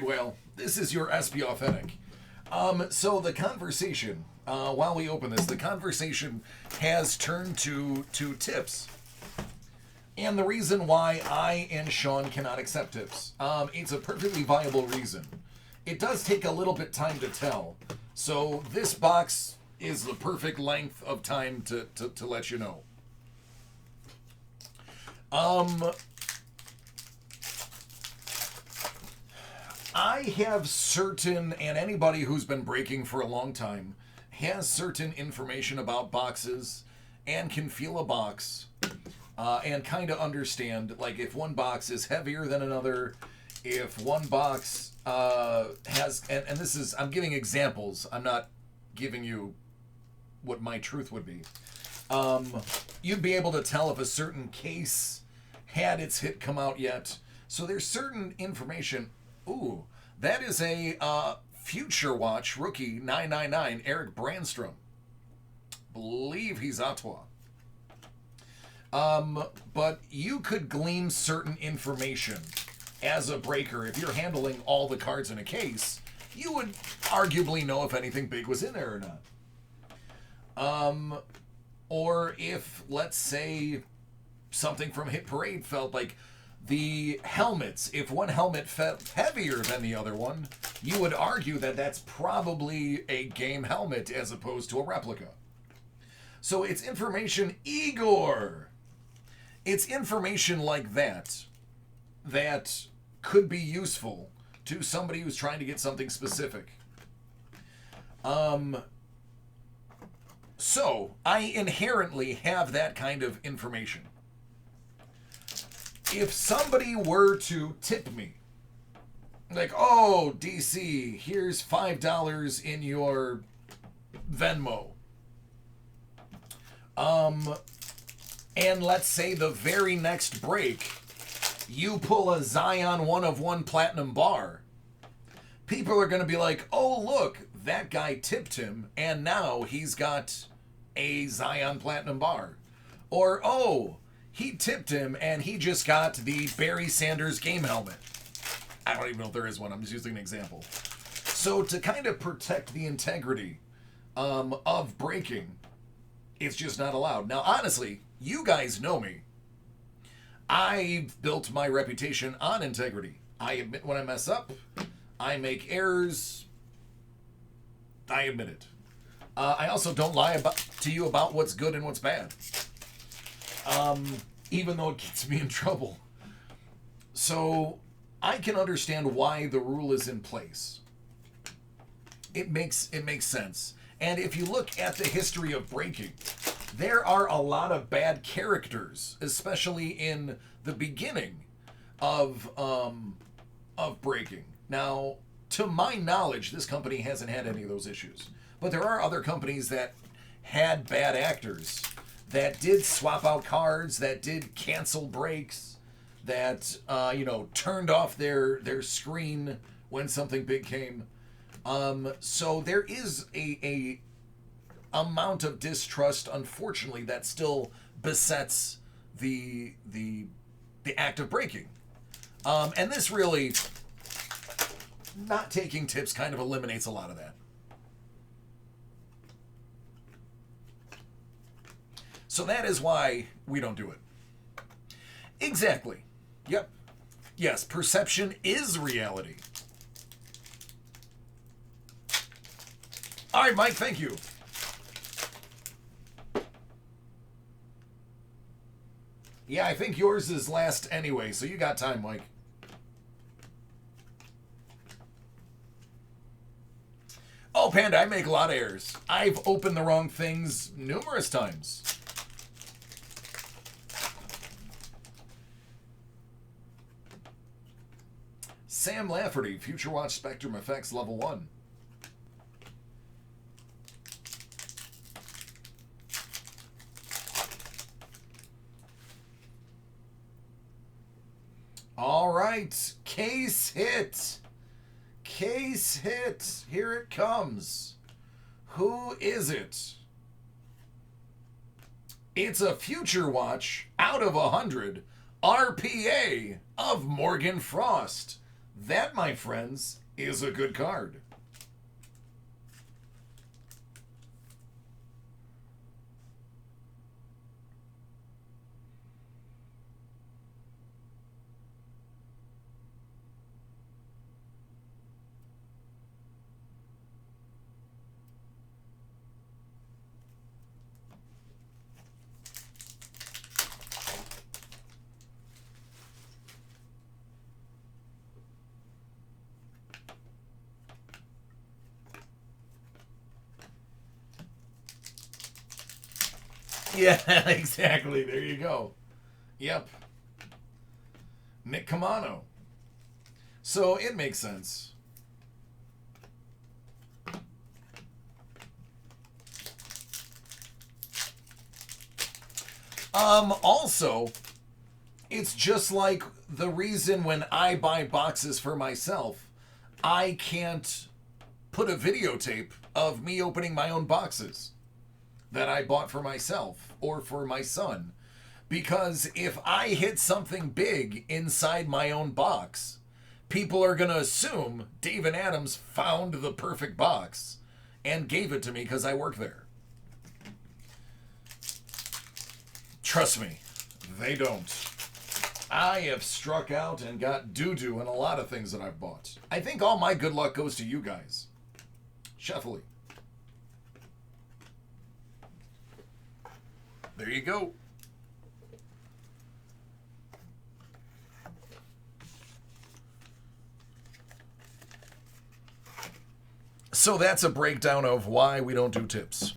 Whale. This is your SP Authentic. So the conversation, while we open this, the conversation has turned to tips. And the reason why I and Sean cannot accept tips. It's a perfectly viable reason. It does take a little bit time to tell. So this box is the perfect length of time to let you know. I have certain, and anybody who's been breaking for a long time has certain information about boxes and can feel a box and kind of understand, like, if one box is heavier than another, if one box has, and this is, I'm giving examples, I'm not giving you what my truth would be. You'd be able to tell if a certain case had its hit come out yet. So there's certain information. Ooh, that is a Future Watch rookie 999, Eric Brandstrom. Believe he's Ottawa. But you could glean certain information as a breaker. If you're handling all the cards in a case, you would arguably know if anything big was in there or not. Or if, let's say, something from Hit Parade felt like the helmets, if one helmet felt heavier than the other one, you would argue that that's probably a game helmet as opposed to a replica. So it's information, Igor. It's information like that that could be useful to somebody who's trying to get something specific. So I inherently have that kind of information. If somebody were to tip me, like, oh, DC, here's $5 in your Venmo. And let's say the very next break, you pull a Zion 1 of 1 platinum bar. People are going to be like, oh, look, that guy tipped him, and now he's got a Zion platinum bar. Or, oh, he tipped him, and he just got the Barry Sanders game helmet. I don't even know if there is one. I'm just using an example. So to kind of protect the integrity of breaking, it's just not allowed. Now, honestly, you guys know me. I've built my reputation on integrity. I admit when I mess up. I make errors. I admit it. I also don't lie to you about what's good and what's bad. Even though it gets me in trouble. So I can understand why the rule is in place. It makes sense. And if you look at the history of breaking, there are a lot of bad characters, especially in the beginning of breaking. Now, to my knowledge, this company hasn't had any of those issues. But there are other companies that had bad actors, that did swap out cards, that did cancel breaks, that turned off their screen when something big came. So there is a amount of distrust, unfortunately, that still besets the act of breaking. And this really, not taking tips kind of eliminates a lot of that. So that is why we don't do it. Exactly. Yep. Yes, perception is reality. All right, Mike, thank you. Yeah, I think yours is last anyway, so you got time, Mike. Oh, Panda, I make a lot of errors. I've opened the wrong things numerous times. Sam Lafferty, Future Watch Spectrum Effects Level 1. All right, case hit. Case hit. Here it comes. Who is it? It's a Future Watch out of 100 RPA of Morgan Frost. That, my friends, is a good card. Yeah, exactly. There you go. Yep. Nick Camano. So it makes sense. Also, it's just like the reason when I buy boxes for myself, I can't put a videotape of me opening my own boxes that I bought for myself or for my son. Because if I hit something big inside my own box, people are going to assume David Adams found the perfect box and gave it to me because I work there. Trust me, they don't. I have struck out and got doo-doo in a lot of things that I've bought. I think all my good luck goes to you guys. Sheffley. There you go. So that's a breakdown of why we don't do tips.